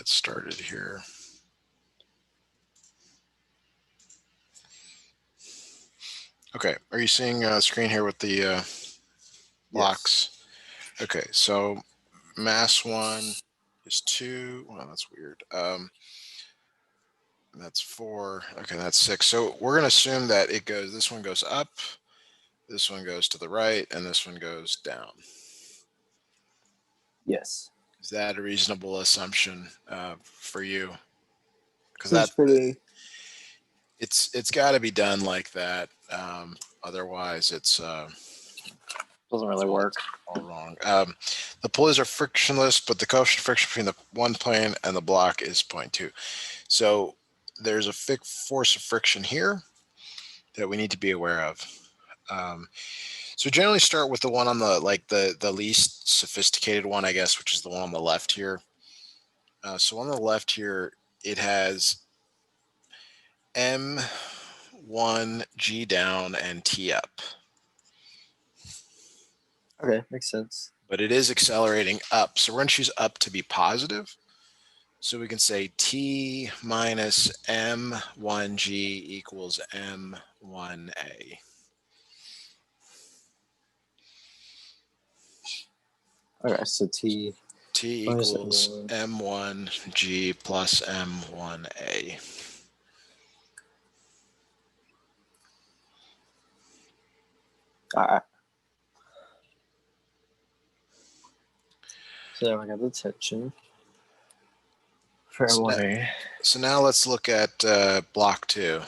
Get started here. Okay, are you seeing a screen here with the blocks? Yes. Okay, so mass 1 is 2. Well, that's weird. That's 4. Okay, that's 6. So we're going to assume that this one goes up, this one goes to the right, and this one goes down. Yes. Is that a reasonable assumption for you? Because Seems pretty. It's got to be done like that. Otherwise, it's Doesn't really work. all wrong. The pulleys are frictionless, but the coefficient of friction between the one plane and the block is 0.2. So there's a force of friction here that we need to be aware of. So generally start with the one on the least sophisticated one, I guess, which is the one on the left here. So on the left here, it has M1 G down and T up. Okay, makes sense. But it is accelerating up. So we're going to choose up to be positive. So we can say T minus M1G equals M1A. Okay, so T equals M1G plus M1A. All right. So then we got the tension for M1A. So now let's look at block 2.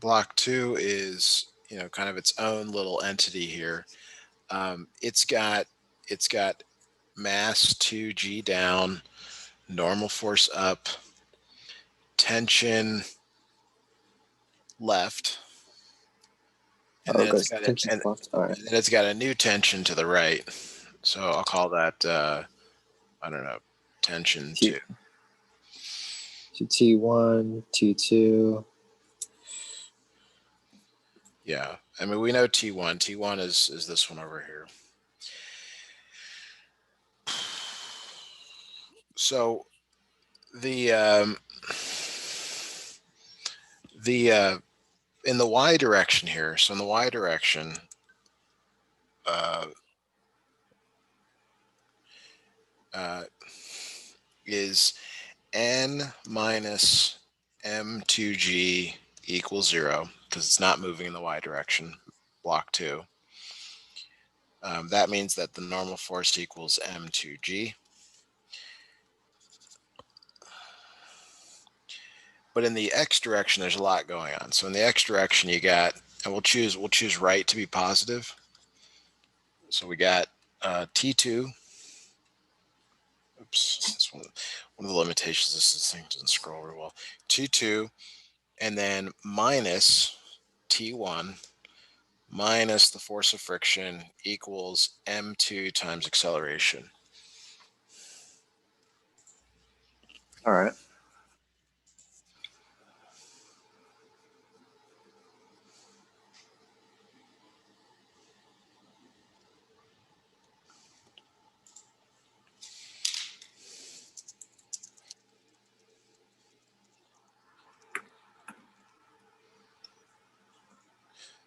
Block 2 is, kind of its own little entity here. It's got mass 2G down, normal force up, tension left, and then it's got a new tension to the right. So I'll call that I don't know, tension 2. T1, T2. Yeah, I mean we know T1. T1 is this one over here. So the in the y direction here. So in the y direction, is n minus m2g equals 0 because it's not moving in the y direction. Block 2. That means that the normal force equals m2g. But in the x direction, there's a lot going on. So in the x direction, you got, and we'll choose right to be positive. So we got T2. Oops, that's one of the limitations. This thing doesn't scroll very well. T2, and then minus T1 minus the force of friction equals m2 times acceleration. All right.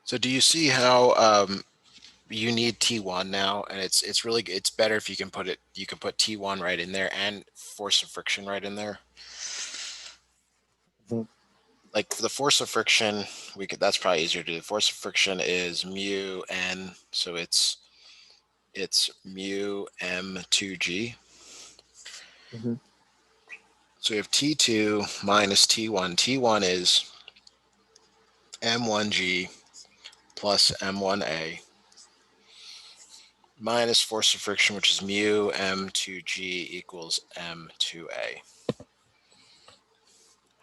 So do you see how you need T1 now, and it's better if you can put T1 right in there and force of friction right in there. Mm-hmm. Like for the force of friction, that's probably easier to do. The force of friction is mu n, so it's mu m2g. Mm-hmm. So we have T2 minus T1. T1 is m1g plus m1a minus force of friction, which is mu m2g equals m2a.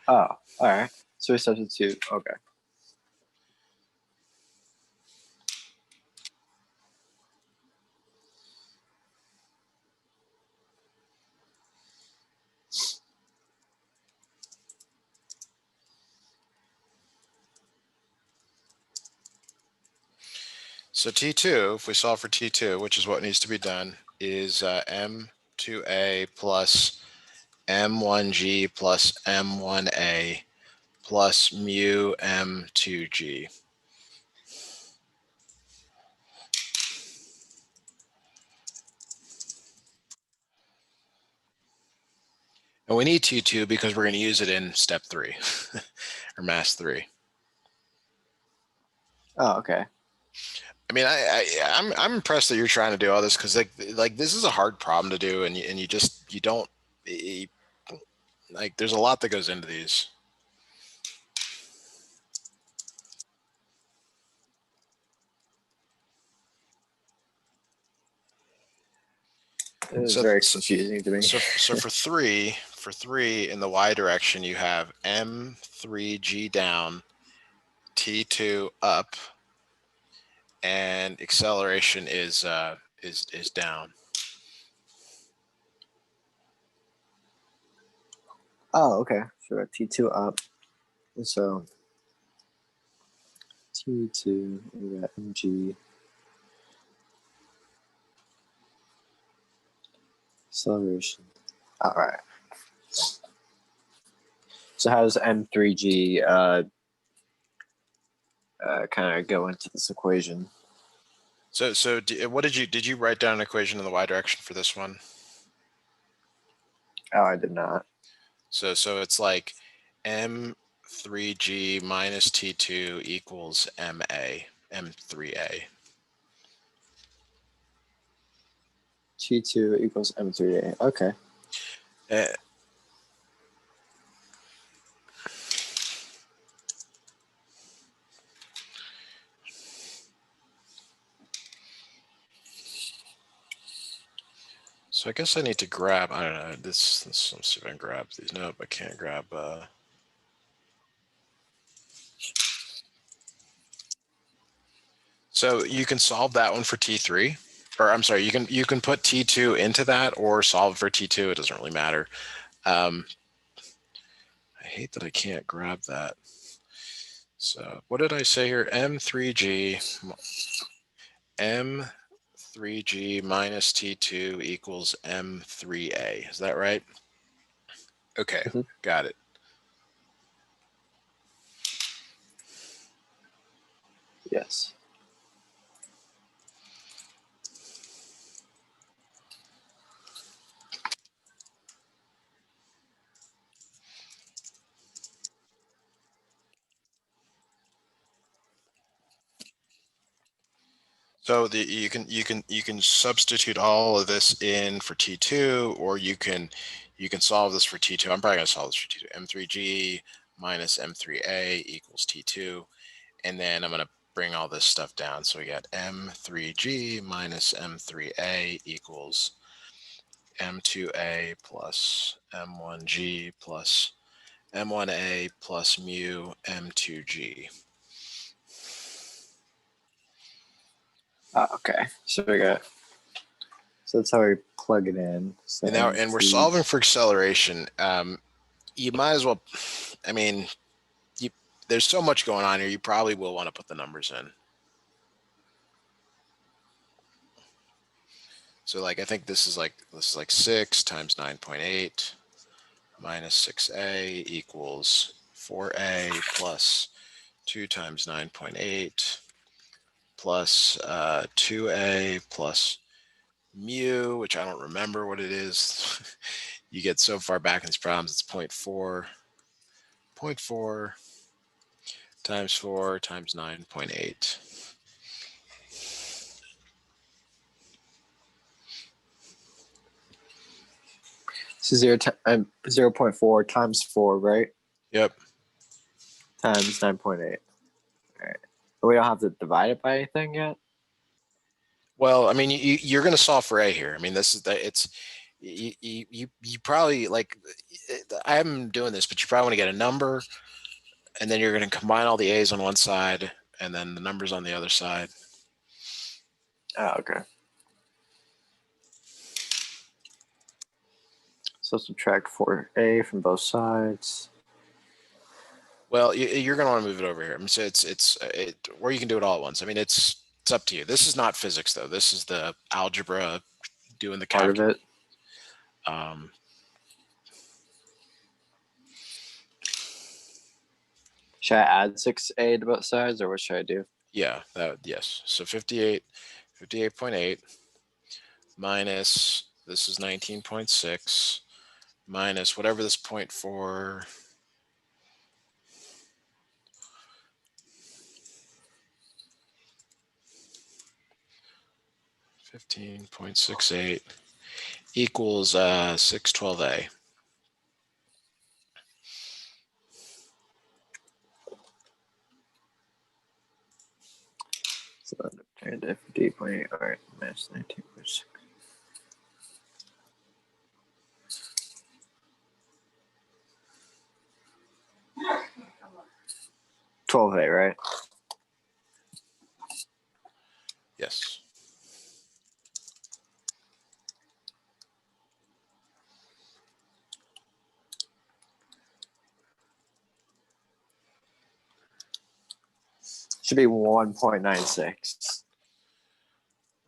Oh, all right. So we substitute. Okay. So T2, if we solve for T2, which is what needs to be done, is m2 M2A plus M1G plus M1A plus mu M2G. And we need T2 because we're going to use it in step 3 or mass 3. Oh, okay. I mean, I'm impressed that you're trying to do all this because like this is a hard problem to do, and you don't like. There's a lot that goes into these. It was very confusing to me. So for three in the y direction, you have M3G down, T2 up, and acceleration is down. Oh, okay. So we got T2 up. So T2, we got MG. Acceleration. All right. So how does M3G kind of go into this equation? So what did you write down an equation in the y direction for this one? Oh, I did not. So it's like M3G minus T2 equals M3A. T2 equals M3A. Okay. So I guess I need to grab, I don't know, this let's see if I can grab these. Nope, I can't grab. So you can solve that one for T3, or I'm sorry, you can put T2 into that or solve for T2. It doesn't really matter. I hate that I can't grab that. So what did I say here? M3G minus T2 equals M3A. Is that right? Okay, got it. Yes. So you can substitute all of this in for T2, or you can solve this for T2. I'm probably gonna solve this for T2. M3G minus M3A equals T2, and then I'm gonna bring all this stuff down. So we got M3G minus M3A equals M2A plus M1G plus M1A plus mu M2G. Okay. So we got. So that's how we plug it in. So And we're solving for acceleration. You might as well. I mean, there's so much going on here. You probably will want to put the numbers in. So like I think this is like 6 times 9.8 minus 6a equals 4a plus 2 times 9.8 plus 2a plus mu, which I don't remember what it is. You get so far back in these problems, it's 0.4 times 4 times 9.8. So 0.4 times 4, right? Yep. Times 9.8. All right. But we don't have to divide it by anything yet? Well, I mean, you're going to solve for a here. I mean, this is it's you probably like I am doing this, but you probably want to get a number, and then you're going to combine all the a's on one side and then the numbers on the other side. Oh, okay. So subtract 4a from both sides. Well, you're going to want to move it over here. I mean, so or you can do it all at once. I mean, it's up to you. This is not physics though. This is the algebra doing the part of it. Should I add 6A to both sides, or what should I do? Yeah, yes. So 58.8 minus, this is 19.6 minus whatever this 0.4. 15.68 equals 612A. So turn to 58.8, all right, minus 19.6. $12A, right? Yes. Should be 1.96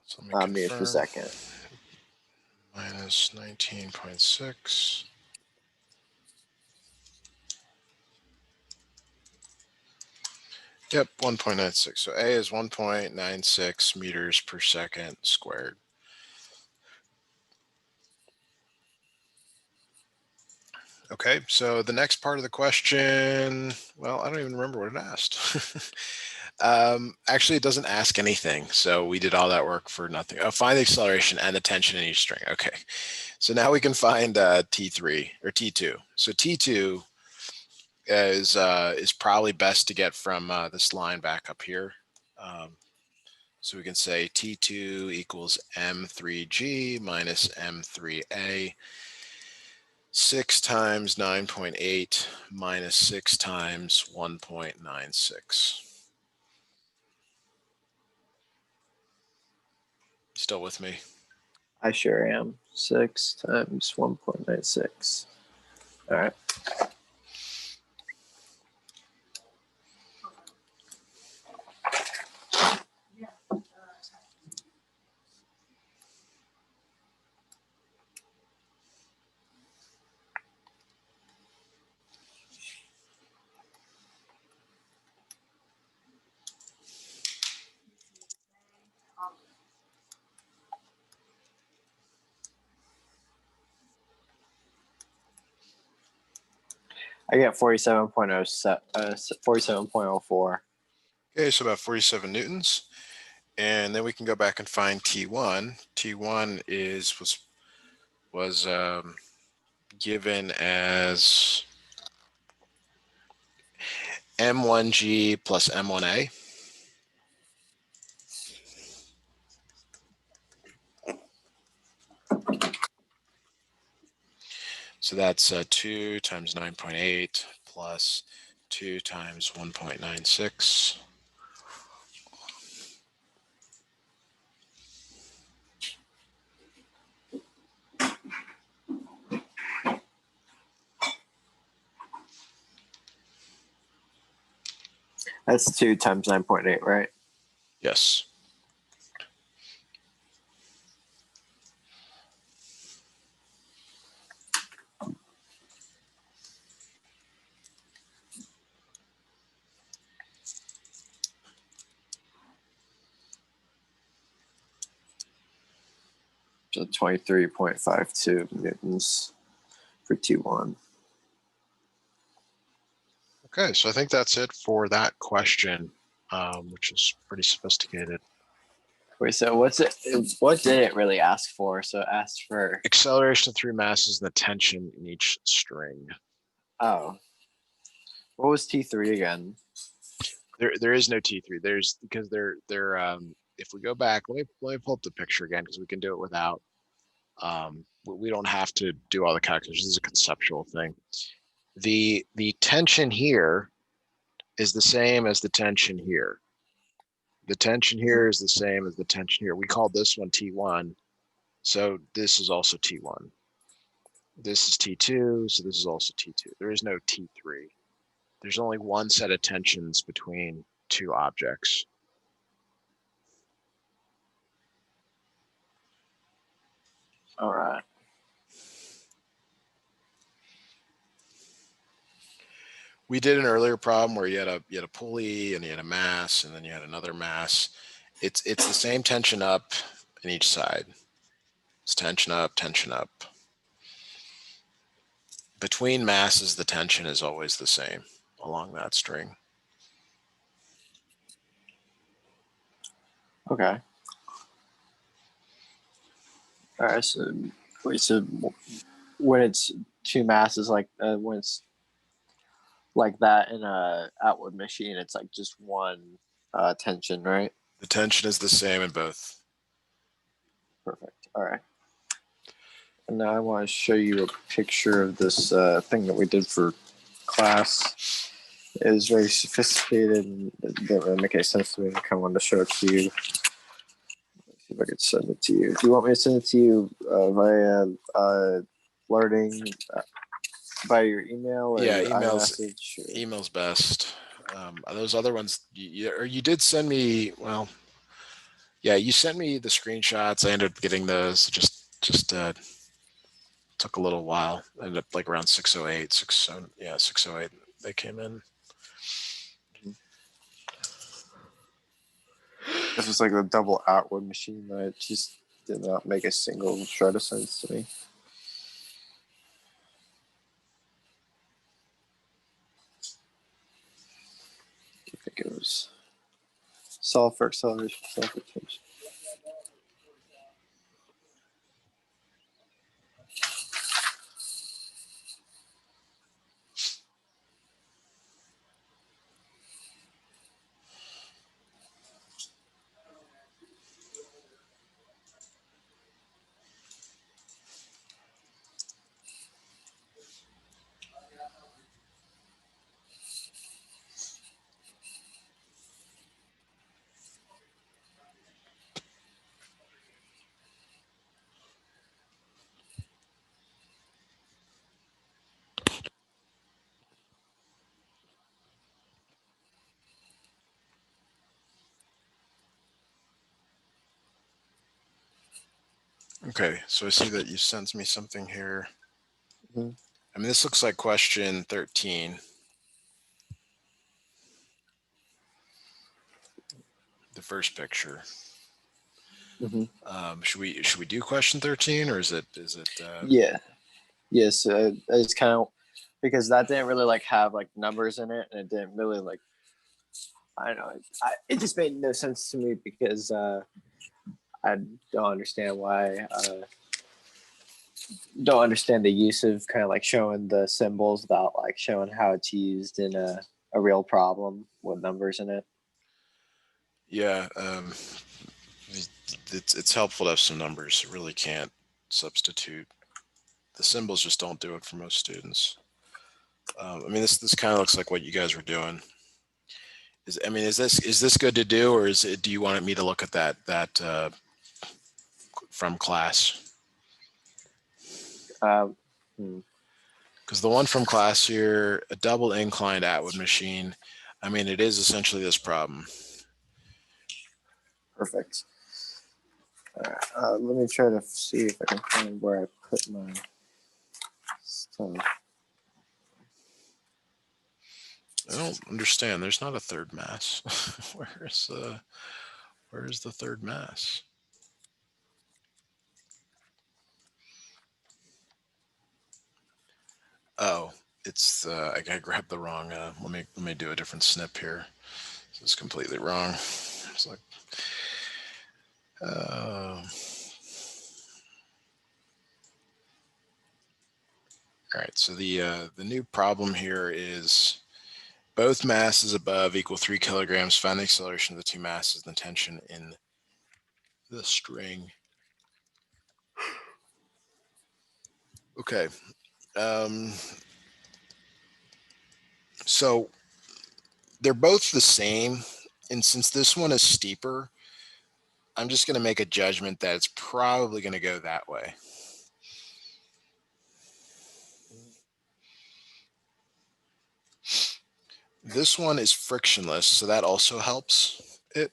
So let me meters per confirm. second. Minus 19.6. Yep, 1.96. So A is 1.96 meters per second squared. Okay, so the next part of the question, well, I don't even remember what it asked. Actually, it doesn't ask anything. So we did all that work for nothing. Oh, find the acceleration and the tension in each string. Okay, so now we can find T3 or T2. So T2 is probably best to get from this line back up here. So we can say T2 equals M3G minus M3A. 6 times 9.8 minus 6 times 1.96. Still with me? I sure am. 6 times 1.96. All right. I get 47.04. Okay, so about 47 newtons. And then we can go back and find T1. T1 was given as M1G plus M1A. So that's 2 times 9.8 plus 2 times 1.96. That's 2 times 9.8, right? Yes. So 23.52 newtons for T1. Okay, so I think that's it for that question, which is pretty sophisticated. Wait, so what did it really ask for? So it asked for Acceleration of 3 masses and the tension in each string. what was T3 again? There is no T3. There's because if we go back, let me pull up the picture again because we can do it without. We don't have to do all the calculations. This is a conceptual thing. The tension here is the same as the tension here. The tension here is the same as the tension here. We call this one T1. So this is also T1. This is T2, so this is also T2. There is no T3. There's only one set of tensions between two objects. All right. We did an earlier problem where you had a pulley and you had a mass and then you had another mass. It's the same tension up in each side. It's tension up, tension up. Between masses, the tension is always the same along that string. Okay. All right. So wait. So when it's two masses, like when it's like that in a Atwood machine, it's like just one tension, right? The tension is the same in both. Perfect. All right. And now I want to show you a picture of this thing that we did for class. It is very sophisticated and it didn't really make any sense to me. I kind of wanted to show it to you. Let's see if I could send it to you. Do you want me to send it to you via learning by your email or Yeah, your iMessage? email's best. Those other ones, you did send me. Well, yeah, you sent me the screenshots. I ended up getting those. Just took a little while. Ended up like around 6:08, 6:08. They came in. This was like the double Atwood machine that just did not make a single shred of sense to me. I think it was solve for acceleration, solve for tension. Okay, so I see that you sent me something here. Mhm. I mean, this looks like question 13. The first picture. Should we do question 13 or is it Yeah. Yes. It's kind of because that didn't really like have like numbers in it, and it didn't really like. I don't know. It just made no sense to me because I don't understand why. Don't understand the use of kind of like showing the symbols without like showing how it's used in a real problem with numbers in it. yeah, it's helpful to have some numbers. It really can't substitute. The symbols just don't do it for most students. I mean, this kind of looks like what you guys were doing. Is this good to do, or do you want me to look at that from class? Um, Because the one from class here, a double inclined Atwood machine, I mean, it is essentially this problem. Perfect. Let me try to see if I can find where I put my stuff. I don't understand. There's not a third mass. Where's the third mass? Oh, it's I grabbed the wrong. Let me do a different snip here. This is completely wrong. It's like, all right. So the new problem here is both masses above equal 3 kilograms. Find the acceleration of the two masses and the tension in the string. Okay. So they're both the same, and since this one is steeper, I'm just going to make a judgment that it's probably going to go that way. This one is frictionless, so that also helps it.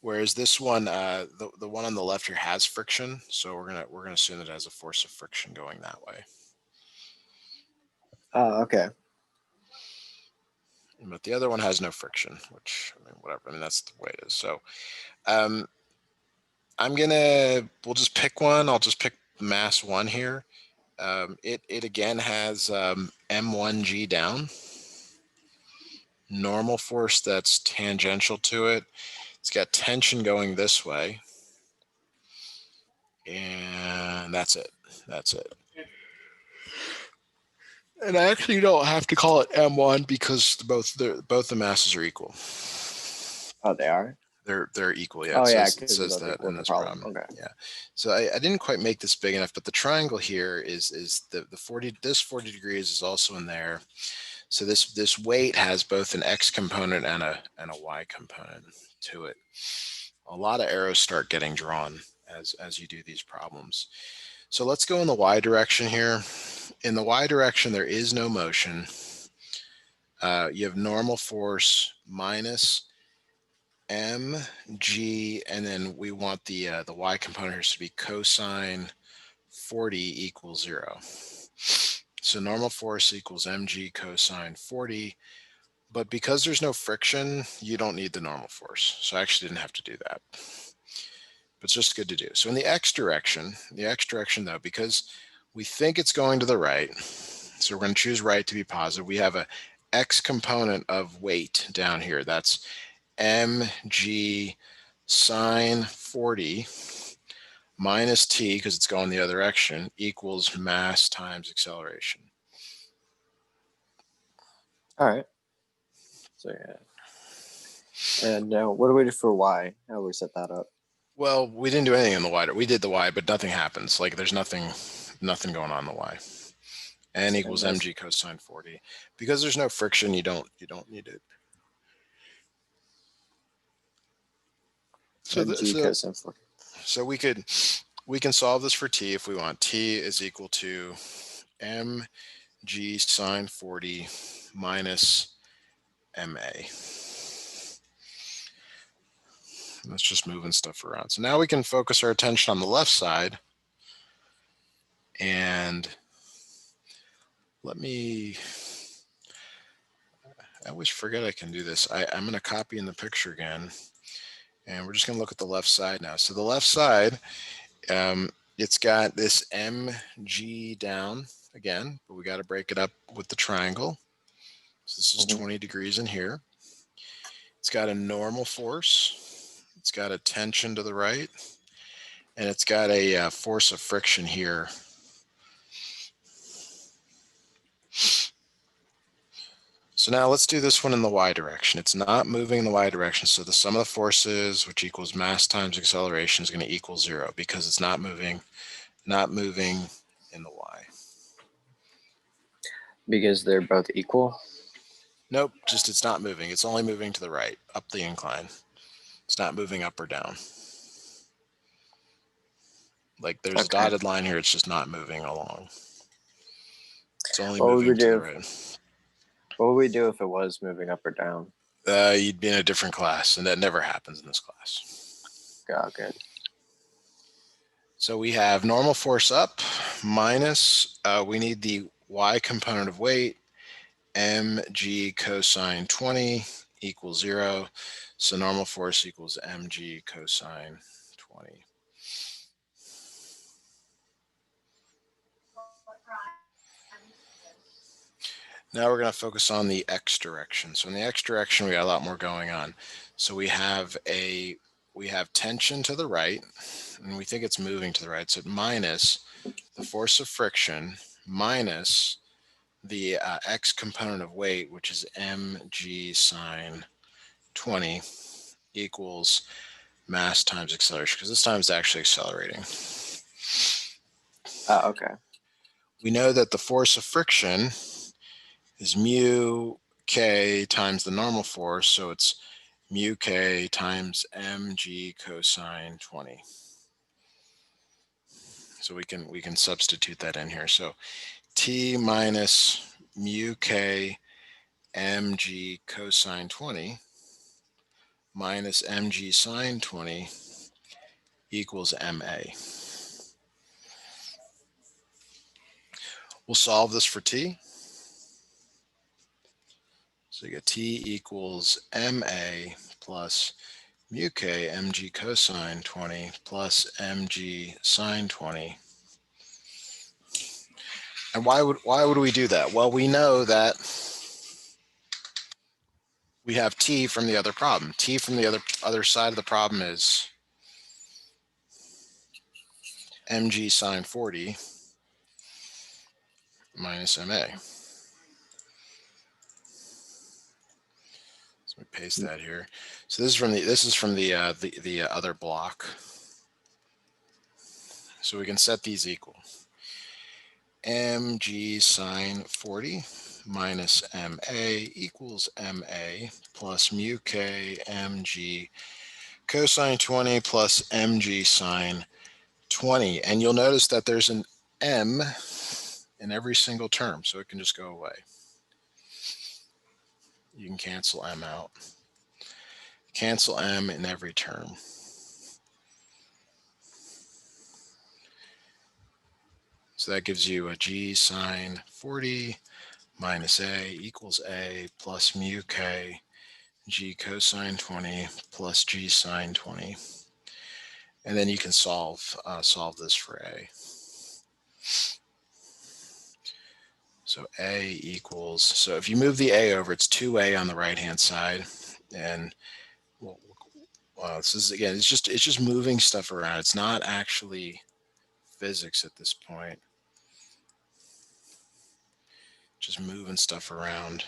Whereas this one, the one on the left here has friction, so we're gonna assume that it has a force of friction going that way. Oh, okay. but the other one has no friction, which, I mean, whatever. I mean, that's the way it is. So we'll just pick one. I'll just pick mass 1 here. It again has M1G down. Normal force that's tangential to it. It's got tension going this way. And that's it. That's it. And I actually don't have to call it M1 because both the masses are equal. Oh, they are? They're equal. Yeah. Oh, yeah, It because says of the that in equal this problem. problem. Okay. Yeah. So I didn't quite make this big enough, but the triangle here is the 40, this 40 degrees is also in there. So this weight has both an X component and a Y component to it. A lot of arrows start getting drawn as you do these problems. So let's go in the Y direction here. In the Y direction, there is no motion. You have normal force minus mg, and then we want the Y component here to be cosine 40 equals 0. So normal force equals mg cosine 40. But because there's no friction, you don't need the normal force. So I actually didn't have to do that. But it's just good to do. So in the X direction though, because we think it's going to the right, so we're going to choose right to be positive. We have a X component of weight down here. That's mg sine 40 minus t, because it's going the other direction, equals mass times acceleration. All right. So, yeah. And what do we do for Y? How do we set that up? Well, we didn't do anything in the Y. We did the Y, but nothing happens. Like there's nothing going on in the Y. N equals mg cosine 40. Because there's no friction, you don't need it. So we can solve this for t if we want. T is equal to mg sine 40 minus ma. That's just moving stuff around. So now we can focus our attention on the left side. And I always forget I can do this. I'm going to copy in the picture again. And we're just going to look at the left side now. So the left side, it's got this mg down again, but we got to break it up with the triangle. So this is 20 degrees in here. It's got a normal force. It's got a tension to the right. And it's got a force of friction here. So now let's do this one in the Y direction. It's not moving in the Y direction. So the sum of the forces, which equals mass times acceleration, is going to equal 0 because it's not moving in the Y. Because they're both equal? Nope, just it's not moving. It's only moving to the right, up the incline. It's not moving up or down. Like there's a dotted line here. It's just not moving along. It's only moving to the right. What would we do if it was moving up or down? You'd be in a different class, and that never happens in this class. Oh, good. So we have normal force up minus, we need the Y component of weight, mg cosine 20 equals 0. So normal force equals mg cosine 20. Now we're going to focus on the X direction. So in the X direction, we got a lot more going on. So we have tension to the right, and we think it's moving to the right. So minus the force of friction minus the X component of weight, which is mg sine 20 equals mass times acceleration, because this time it's actually accelerating. Okay. We know that the force of friction is mu k times the normal force, so it's mu k times mg cosine 20. So we can substitute that in here. So t minus mu k mg cosine 20 minus mg sine 20 equals ma. We'll solve this for t. So you get T equals MA plus mu K mg cosine 20 plus mg sine 20. And why would we do that? Well, we know that we have T from the other problem. T from the other side of the problem is mg sine 40 minus MA. So we paste that here. So this is from the other block. So we can set these equal. Mg sine 40 minus MA equals MA plus mu K mg cosine 20 plus mg sine 20. And you'll notice that there's an M in every single term, so it can just go away. You can cancel M out. Cancel M in every term. So that gives you a G sine 40 minus A equals A plus mu K G cosine 20 plus G sine 20. And then you can solve this for A. So A equals, so if you move the A over, it's 2A on the right-hand side. And this is, again, it's just moving stuff around. It's not actually physics at this point. Just moving stuff around.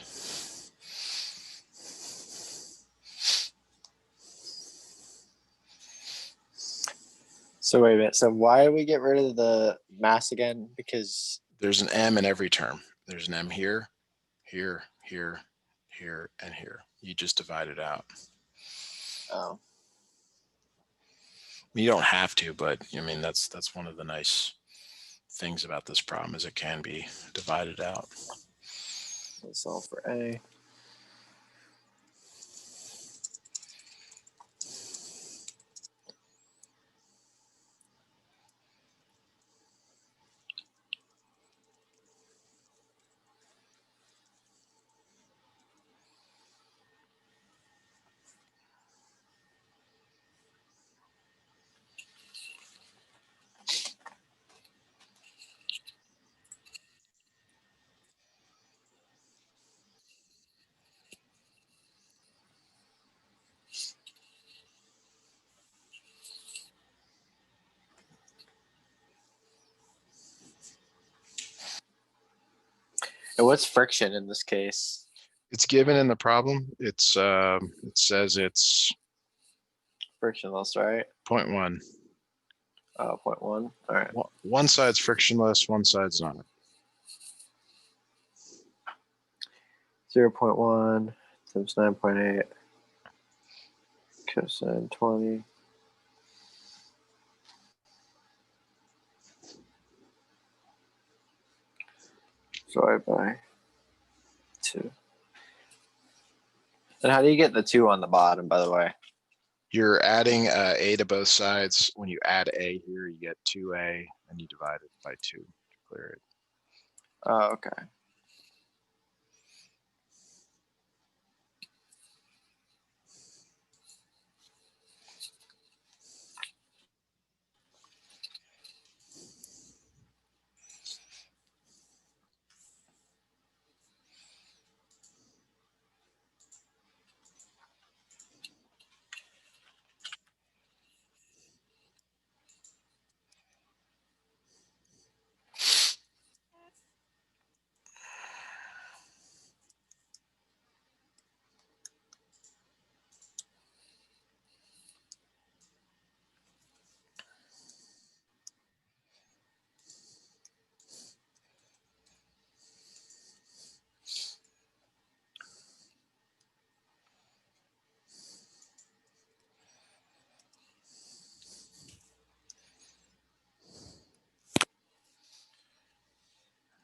So wait a minute. So why do we get rid of the mass again? Because there's an M in every term. There's an M here, here, here, here, and here. You just divide it out. oh, You don't have to, but I mean that's one of the nice things about this problem is it can be divided out. let's solve for A. And what's friction in this case? It's given in the problem. It's it says it's Frictionless, right? 0.1. 0.1. All right. One side's frictionless, one side's not. 0.1 times 9.8 cosine 20. Divided by 2. And how do you get the 2 on the bottom, by the way? You're adding A to both sides. When you add A here, you get 2A, and you divide it by 2 to clear it. Oh, okay.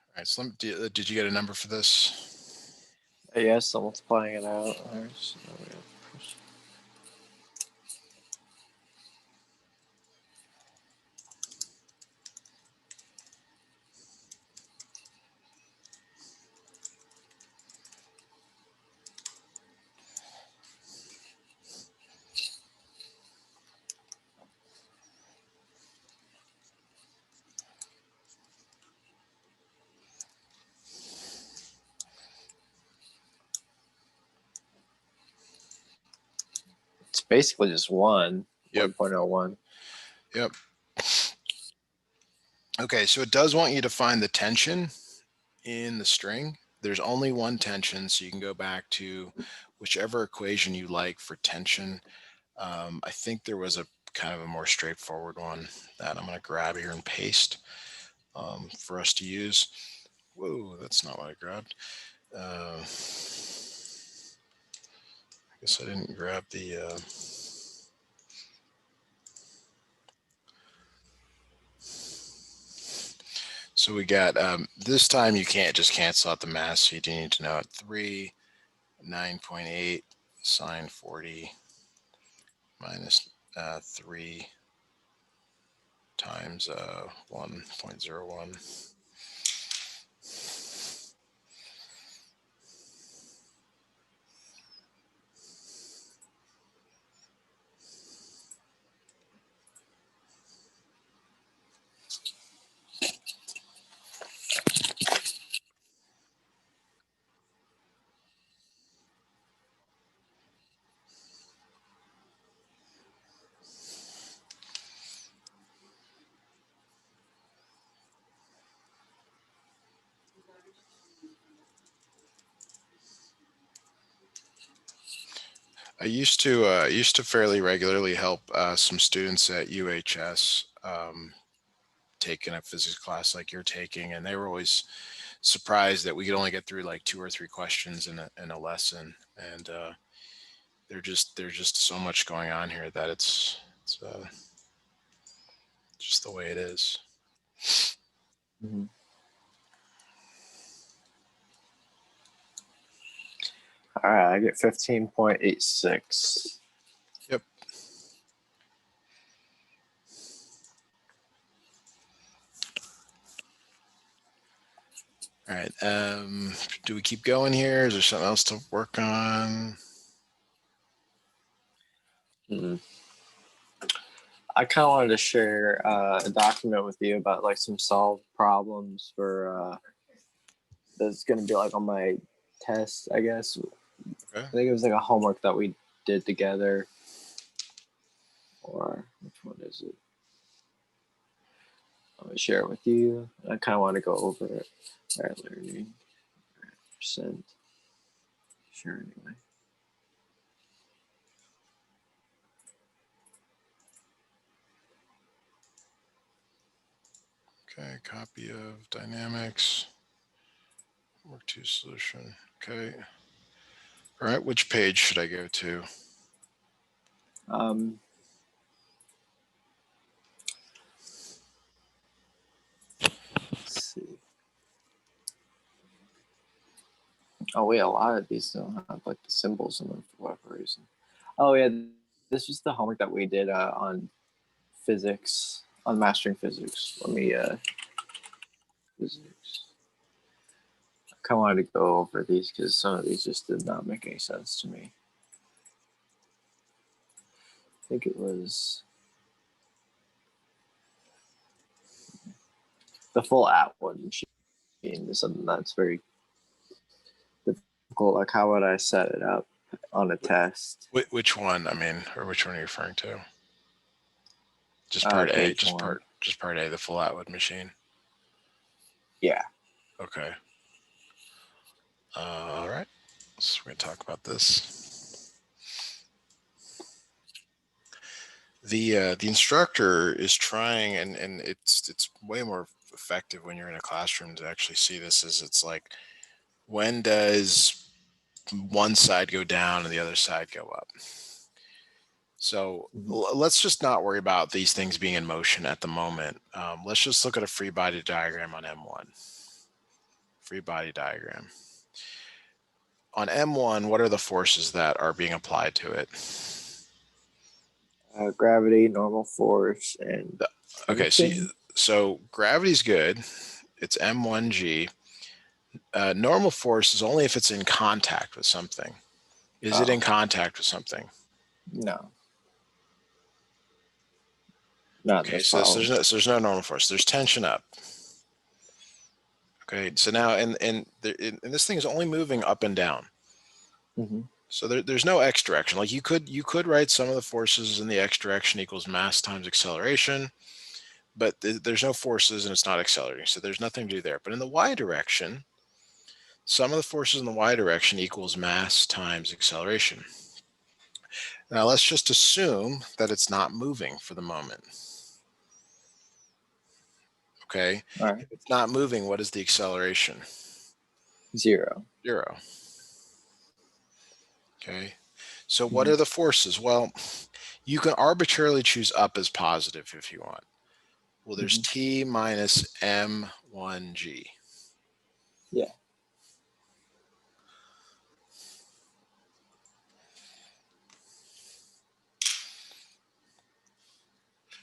All right, so did you get a number for this? Yes, I'm multiplying it out. basically just one. Yep. 1.01. Yep. Okay, so it does want you to find the tension in the string. There's only one tension, so you can go back to whichever equation you like for tension. I think there was a kind of a more straightforward one that I'm going to grab here and paste for us to use. Whoa, that's not what I grabbed. I guess I didn't grab the... So we got, this time you can't just cancel out the mass, so you do need to know it. 3, 9.8 sine 40 minus 3 times 1.01. I used to fairly regularly help some students at UHS taking a physics class like you're taking, and they were always surprised that we could only get through like 2 or 3 questions in a lesson, and there's just so much going on here that it's just the way it is. Mm-hmm. All right, I get 15.86. Yep. All right. Do we keep going here? Is there something else to work on? Mm-hmm. I kind of wanted to share a document with you about like some solved problems for that's going to be like on my test, I guess. Okay. I think it was like a homework that we did together. Or which one is it? I'm going to share it with you. I kind of want to go over it. All right, learning percent. Sure, anyway. Okay, copy of dynamics. Work to solution. Okay. All right, which page should I go to? Let's see. Oh wait, a lot of these don't have like the symbols in them for whatever reason. Oh yeah, this was the homework that we did on physics, on mastering physics. Let me physics. I kind of wanted to go over these because some of these just did not make any sense to me. I think it was the full Atwood machine is something that's very difficult. Like, how would I set it up on a test? Which one? I mean, or which one are you referring to? Just part A. Just one. part A. The full Atwood machine. Yeah. Okay. All right. So we're gonna talk about this. The instructor is trying, and it's way more effective when you're in a classroom to actually see this. Is it's like, when does one side go down and the other side go up? So let's just not worry about these things being in motion at the moment. Let's just look at a free body diagram on M1. Free body diagram. On M1, what are the forces that are being applied to it? Gravity, normal force, and okay, so gravity's good. It's M1G. Normal force is only if it's in contact with something. Is it in contact with something? No. Not okay, so there's no normal force. There's tension up. Okay, so now and this thing is only moving up and down. Mm-hmm. So there's no x direction. Like you could write some of the forces in the x direction equals mass times acceleration, but there's no forces and it's not accelerating. So there's nothing to do there. But in the y direction, some of the forces in the y direction equals mass times acceleration. Now let's just assume that it's not moving for the moment. Okay. All right. If it's not moving, what is the acceleration? 0. 0. Okay. So what are the forces? Well, you can arbitrarily choose up as positive if you want. Well, there's T minus M1G. Yeah.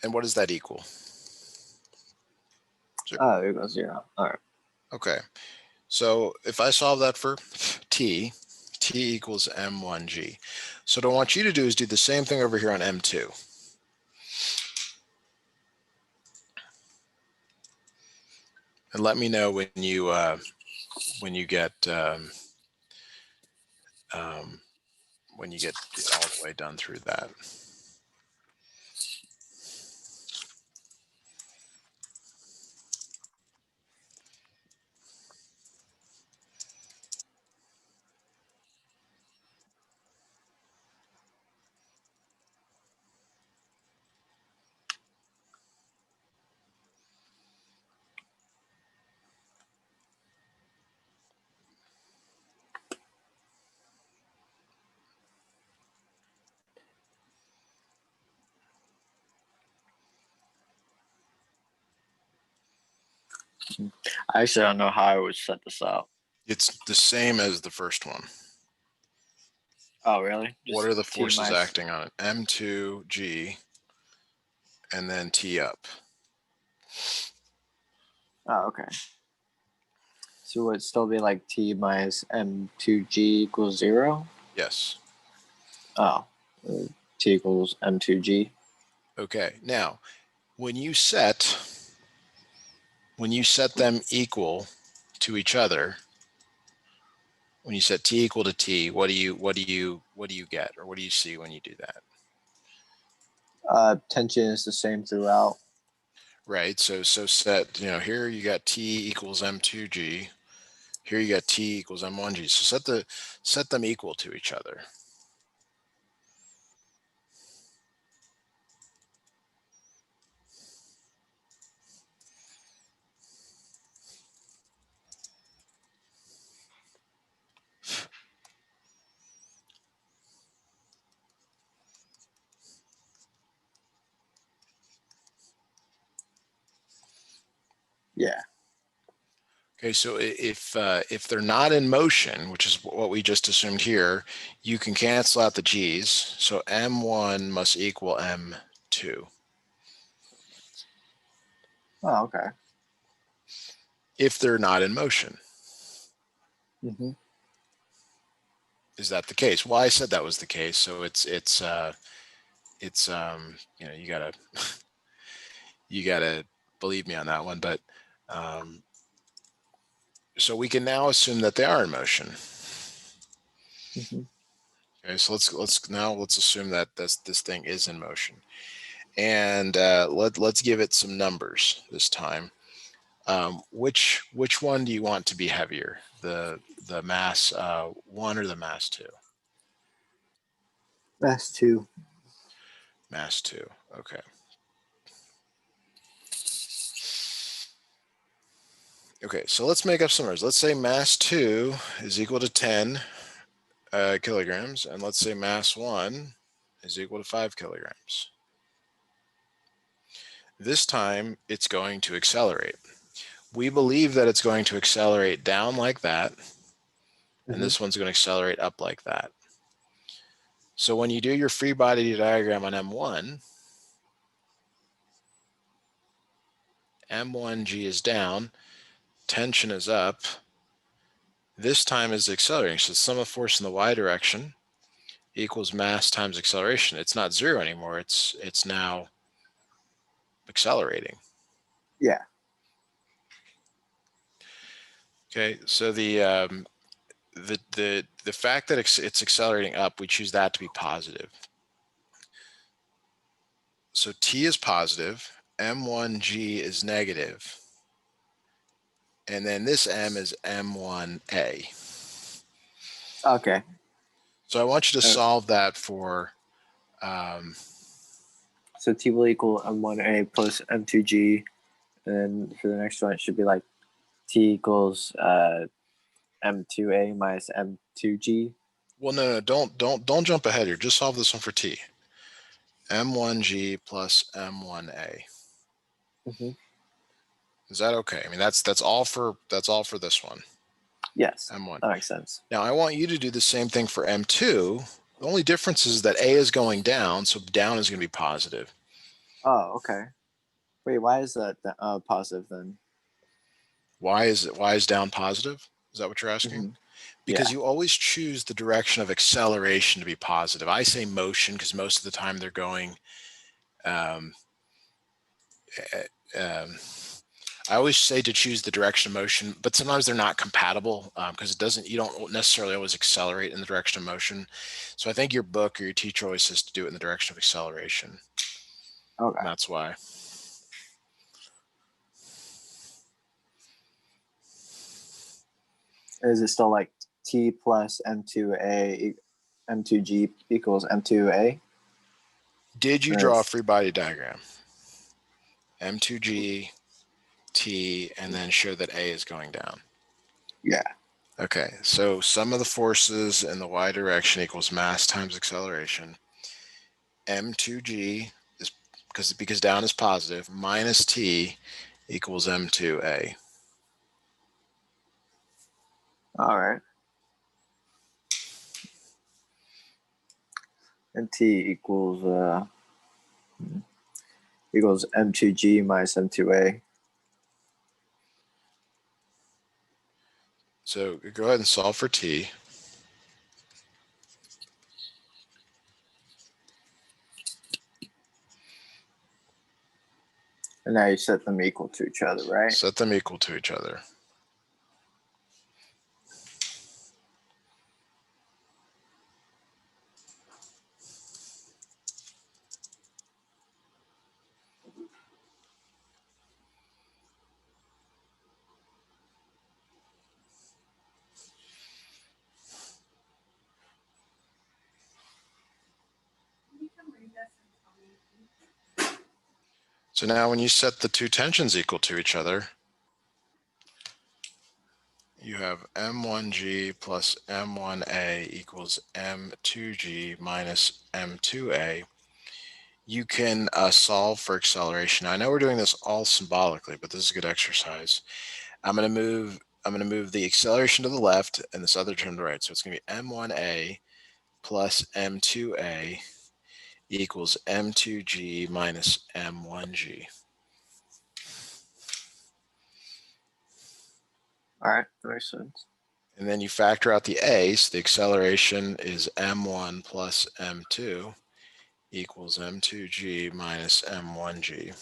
And what does that equal? Oh, there goes 0. All right. Okay. So if I solve that for T equals M1G. So what I want you to do is do the same thing over here on M2. And let me know when you get when you get all the way done through that. I actually don't know how I would set this up. It's the same as the first one. Oh, really? What are the forces minus... acting on it? M2G and then T up. Oh, okay. So would it still be like T minus M2G equals 0? Yes. Oh, T equals M2G. Okay. Now, when you set them equal to each other, when you set T equal to T, what do you get, or what do you see when you do that? Tension is the same throughout. Right. So set, here you got T equals M2G. Here you got T equals M1G. So set them equal to each other. Yeah. Okay, so if they're not in motion, which is what we just assumed here, you can cancel out the G's. So M1 must equal M2. Oh, okay. If they're not in motion. Mm-hmm. Is that the case? Well, I said that was the case. So it's you gotta believe me on that one. But so we can now assume that they are in motion. Mm-hmm. Okay, so let's assume that this thing is in motion, and let's give it some numbers this time. Which one do you want to be heavier, the mass 1 or the mass 2? Mass 2. Mass 2. Okay. Okay, so let's make up some numbers. Let's say mass 2 is equal to 10 kilograms, and let's say mass 1 is equal to 5 kilograms. This time it's going to accelerate. We believe that it's going to accelerate down like that, and this one's going to accelerate up like that. So when you do your free body diagram on M1, M1G is down, tension is up. This time is accelerating. So the sum of force in the y direction equals mass times acceleration. It's not 0 anymore. It's now accelerating. Yeah. Okay, so the the fact that it's accelerating up, we choose that to be positive. So T is positive, M1G is negative, and then this M is M1A. Okay. So I want you to Uh, solve that for, So T will equal M1A plus M2G. And then for the next one, it should be like T equals M2A minus M2G. well, no, don't jump ahead here. Just solve this one for T. M1G plus M1A. Mm-hmm. Is that okay? I mean, that's all for this one. Yes, M1. that makes sense. Now I want you to do the same thing for M2. The only difference is that A is going down, so down is going to be positive. Oh, okay. Wait, why is that positive then? Why is down positive? Is that what you're asking? Mm-hmm. Because Yeah. you always choose the direction of acceleration to be positive. I say motion because most of the time they're going. Um, I always say to choose the direction of motion, but sometimes they're not compatible because you don't necessarily always accelerate in the direction of motion. So I think your book or your teacher always says to do it in the direction of acceleration. Okay. And that's why. Is it still like T plus M2A, M2G equals M2A? Did you Or draw a is- free body diagram? M2G, T, and then show that A is going down. Yeah. Okay, so sum of the forces in the y direction equals mass times acceleration. M2G is because down is positive, minus T equals M2A. All right. And T equals M2G minus M2A. So go ahead and solve for T. And now you set them equal to each other, right? Set them equal to each other. So now when you set the two tensions equal to each other, you have M1G plus M1A equals M2G minus M2A. You can solve for acceleration. I know we're doing this all symbolically, but this is a good exercise. I'm going to move the acceleration to the left and this other term to the right. So it's going to be M1A plus M2A equals M2G minus M1G. All right, that makes sense. And then you factor out the A, so the acceleration is M1 plus M2 equals M2G minus M1G.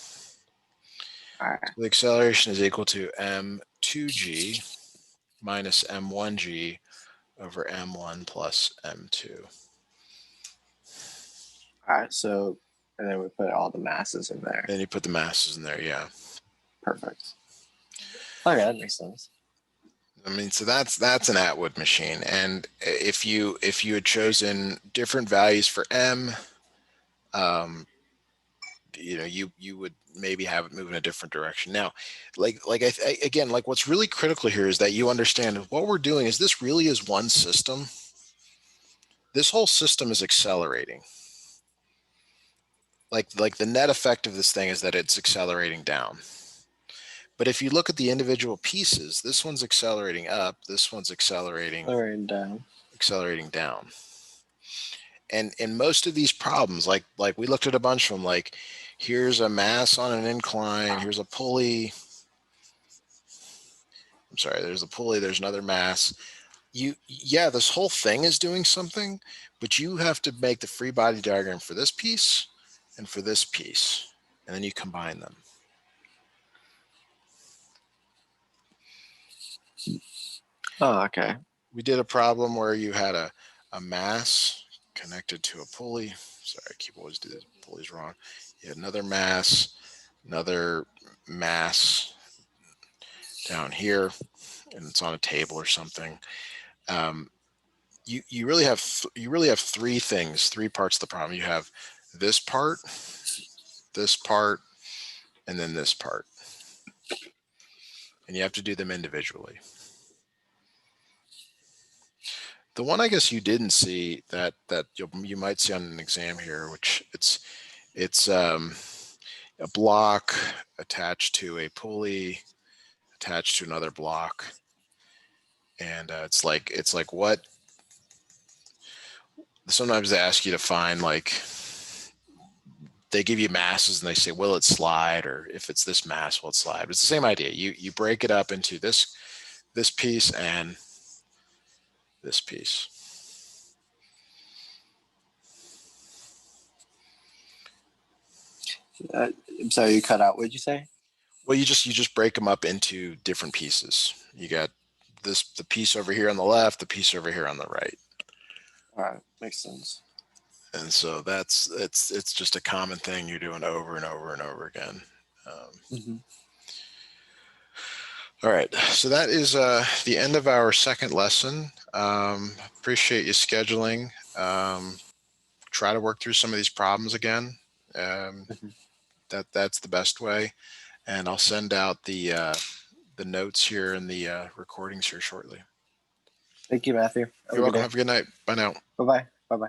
All right. So the acceleration is equal to M2G minus M1G over M1 plus M2. All right. So, and then we put all the masses in there. Then you put the masses in there, yeah. Perfect. Okay, that makes sense. I mean, so that's an Atwood machine, and if you had chosen different values for M, you would maybe have it move in a different direction. Now, again, like what's really critical here is that you understand what we're doing is this really is one system. This whole system is accelerating. Like the net effect of this thing is that it's accelerating down. But if you look at the individual pieces, this one's accelerating up, this one's accelerating down. And in most of these problems, like we looked at a bunch of them, like here's a mass on an incline, here's a pulley. I'm sorry, there's a pulley, there's another mass. This whole thing is doing something, but you have to make the free body diagram for this piece and for this piece, and then you combine them. Oh, okay. we did a problem where you had a mass connected to a pulley. Sorry, I keep always doing pulleys wrong. You had another mass down here, and it's on a table or something. You really have three things, three parts of the problem. You have this part, and then this part, and you have to do them individually. The one I guess you didn't see that you might see on an exam here, which it's a block attached to a pulley attached to another block, and it's like what sometimes they ask you to find, like they give you masses and they say, will it slide? Or if it's this mass, will it slide? But it's the same idea. You break it up into this piece and this piece. I'm sorry, you cut out. What'd you say? Well, you just break them up into different pieces. You got the piece over here on the left, the piece over here on the right. All right, makes sense. And so it's just a common thing you're doing over and over and over again. All right, so that is the end of our second lesson. Appreciate you scheduling. Try to work through some of these problems again. That's the best way. And I'll send out the notes here and the recordings here shortly. Thank you, Matthew. You're welcome. Have a good night. Bye now. Bye-bye. Bye-bye.